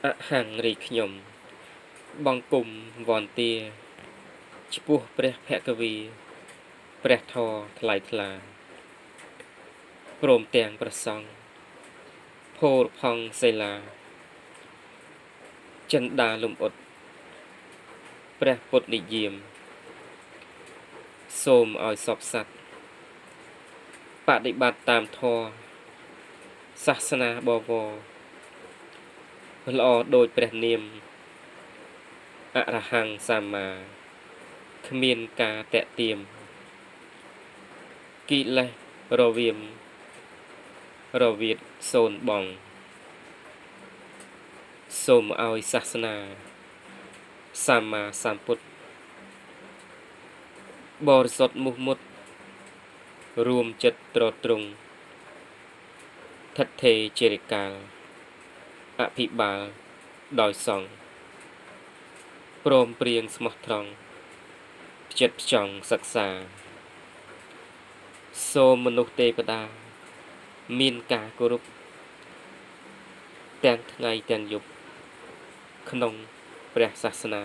អហង្រីខ្ញុំបង្គំវន្តាឆ្ពោះព្រះភគវីព្រះធរថ្លៃថ្លាព្រមទាំងប្រសង់ភោរផង់សិលាចិន្តាលំអុតព្រះពុទ្ធនិយាមសូមឲ្យសពសត្វបដិបត្តិតាមធម៌សាសនាបវរល្អដោយព្រះនាមអរហង្គសម្មាគ្មានការតាក់ទាមកិលេសរវាមរវាទសូនបងសូមឲ្យសាសនាសម្មាសម្ពុទ្ធបរិសុទ្ធមុះមុតរួមចិត្តត្រត្រង់ថិតថេរជារិកាលអភិបាលដោយសង្ឃព្រមព្រៀងស្មោះត្រង់ផ្ចិតផ្ចង់សិក្សាសូមមនុស្សទេវតាមានការគោរពទាំងថ្ងៃទាំងយប់ក្នុងព្រះសាសនា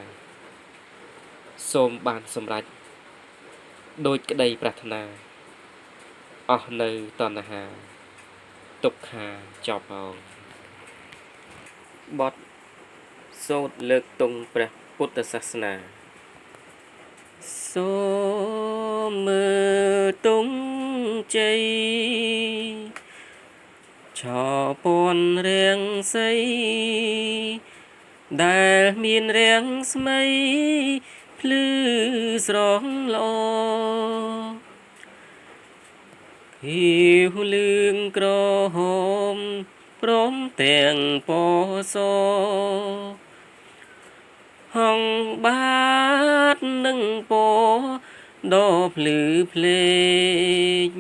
សូមបានសម្រេចដោយក្តីប្រាថ្នាអស់នៅតណ្ហាទុក្ខាចប់ហើយបទសូត្រលើកទង់ព្រះពុទ្ធសាសនាសូមមើលទង់ជ័យឆពន់រាំងសីដែលមានរាំងស្មៃភ្លឺស្រងល្អហៀវលឿងក្រហមព្រមទាំងពណ៌សហង្បាតនឹងពណ៌ដ៏ភ្លឺភ្លេច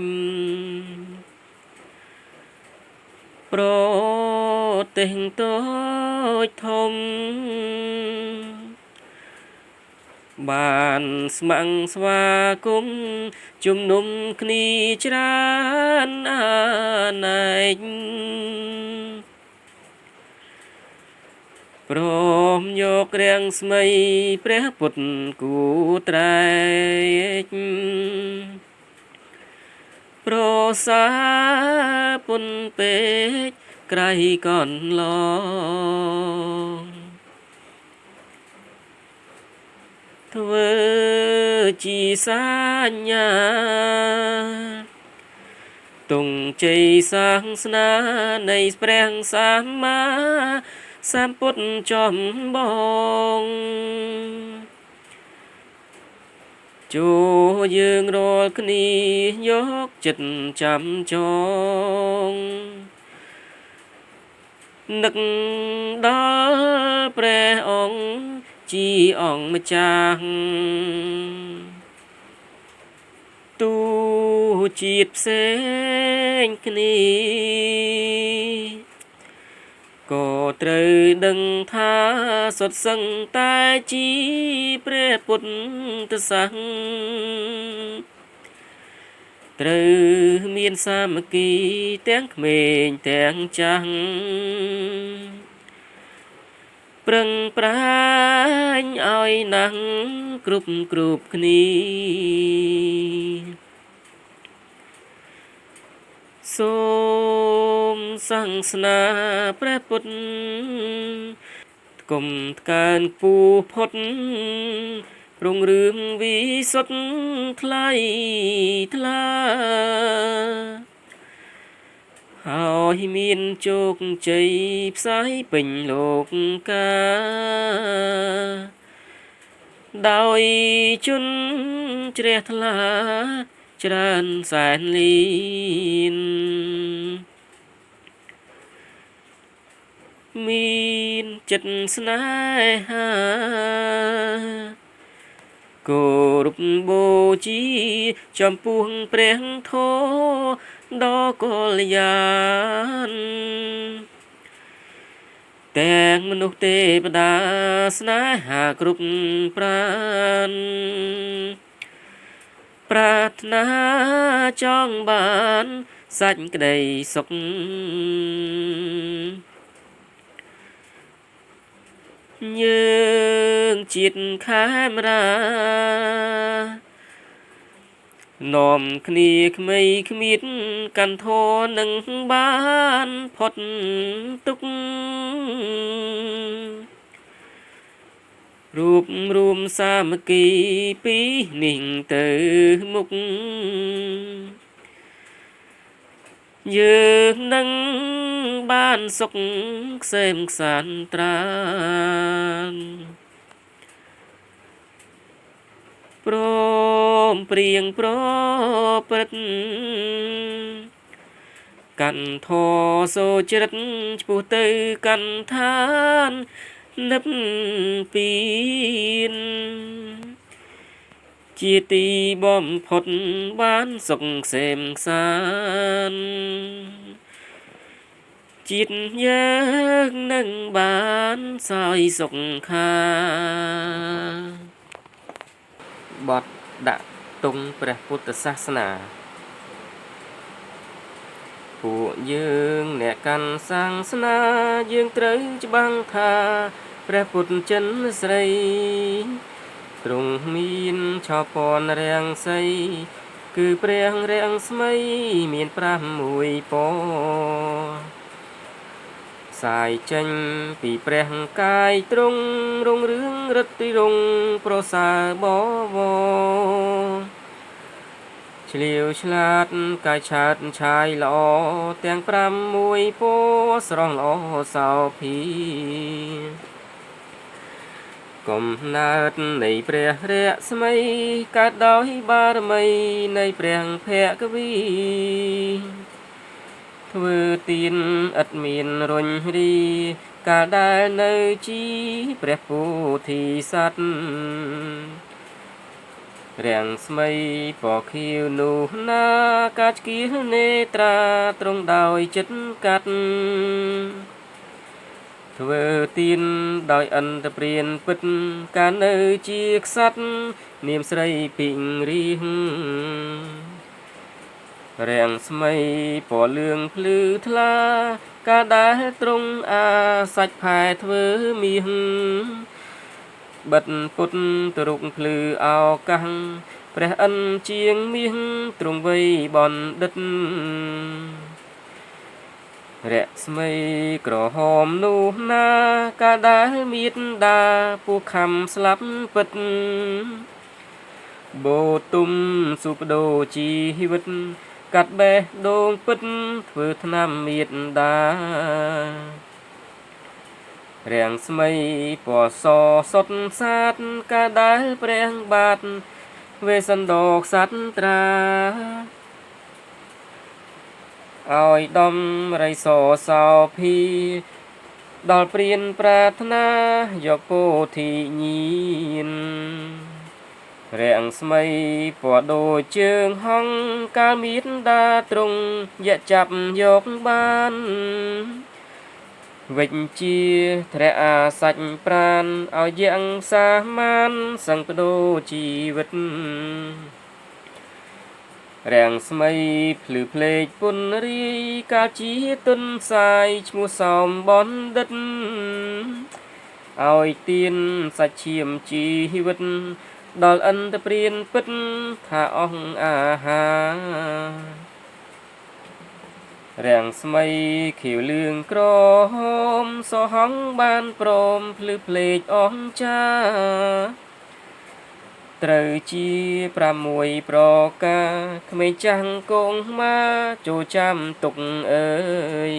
ប្រទេសតូចធំបានស្ម័គ្រស្វាគមន៍ជំនុំគ្នាច្រើនអាណែកព្រមយករាំងស្មីព្រះពុទ្ធគូត្រែកប្រសាពុនពេកក្រៃកនឡងធ្វើជាសាញ្ញាទង់ជ័យសាសនានៃព្រះសម្មាសម្ពុទ្ធចំបងចូលយើងរាល់គ្នាយកចិត្តចាំចងនឹកដល់ព្រះអង្គជាអង្គម្ចាស់ទូជាតិផ្សេងគ្នាក៏ត្រូវដឹងថាសុទ្ធសឹងតែជាព្រះពុទ្ធសាសនាត្រូវមានសាមគ្គីទាំងក្មេងទាំងចាស់ប្រឹងប្រាញឲ្យណាស់គ្រប់គ្នាសូមសាសនាព្រះពុទ្ធគុំថ្កើងពូផុតរុងរឿងវិសុទ្ធថ្លៃថ្លាហើយមានជោគជ័យផ្សាយពេញលោកកាដោយជនជ្រះថ្លាច្រើនសែនលីនមានចិត្តស្នេហាគោរពបូជាចំពោះព្រះធម៌ដ៏កល្យានទាំងមនុស្សទេវតាស្នេហាគ្រប់ប្រាណប្រាថ្នាចង់បានសាច់ក្តីសុខ យើងជាតិខេមរានាំគ្នាក្មេគ្មៀតកាន់ធរនឹងបានផុតទុក្ខរួបរួមសាមគ្គីពីនេះទៅមុខយើងនឹងបានសុខក្សេមខ្សាន្តត្រានព្រមព្រៀងប្រព្រឹត្តកាន់ធរសូចរិតឆ្ពោះទៅកាន់ឋាននិព្វានជាទីបំផុតបានសុខក្សេមខ្សាន្តជាតិយើងនឹងបានសោយសុខាបទដាក់ទង់ព្រះពុទ្ធសាសនាពួកយើងអ្នកកាន់សាសនាយើងត្រូវច្បាំងថាព្រះពុទ្ធចិនស្រីទ្រង់មានឆោពណ៌រាំងសីគឺព្រះរាំងស្មីមាន6ពណ៌សាយចេញពីព្រះកាយទ្រង់រុងរឿងរិទ្ធិរុងប្រសើរបវរឆ្លៀវឆ្លាតកាយឆាតឆាយល្អទាំង6ពណ៌ស្រស់ល្អសោភីកំណើតនៃព្រះរស្មីកើតដោយបារមីនៃព្រះភគវីធ្វើទានឥតមានរុញរីកាលដែលនៅជីព្រះពោធិសត្វរាំងស្មីពណ៌ខៀវនោះណាកាចគៀលនេត្រាទ្រង់ដោយចិត្តកាត់ធ្វើទានដោយអន្តព្រានពិតកាលនៅជាក្សត្រនាមស្រីពីងរៀងរាំងស្មីពណ៌លឿងភ្លឺថ្លាកាលដែលទ្រង់អាសាច់ផែធ្វើមាសបិទពុទ្ធទរុកភ្លឺឱកាសព្រះអិនជាងមាសទ្រង់វ័យបណ្ឌិតរស្មីក្រហមនោះណាកាលដែលមេត្តាពួកខំស្លាប់ពិតបូទុំសុបដោជីវិតកាត់បេះដូងពិតធ្វើថ្នាំមេត្តារាំងស្មីពណ៌សសុតសាទកាលដែលព្រះបាទវេសន្តោក្សត្រាឲ្យដំរៃសសោភីដល់ព្រានប្រាថ្នាយកពោធិញាណរាំងស្មីពណ៌ដូចជើងហង្សកាលមេត្តាទ្រង់យកចាប់យកបានវិជ្ជាធ្រៈអាសាច់ប្រានឲ្យយ៉ាងសាមានសង្កដោជីវិតរាំងស្មីភ្លឺភ្លេចពុនរីកាលជាទុនសាយឈ្មោះសោមបណ្ឌិតឲ្យទានសាច់ឈាមជីវិតដល់អន្តព្រានពិតថាអស់អាហាររាំងស្មីខៀវលឿងក្រហមសហងបានព្រមភ្លឺភ្លេចអង្ចាត្រូវជា6ប្រការក្មេងចាំងកងមកចូលចាំទុកអើយ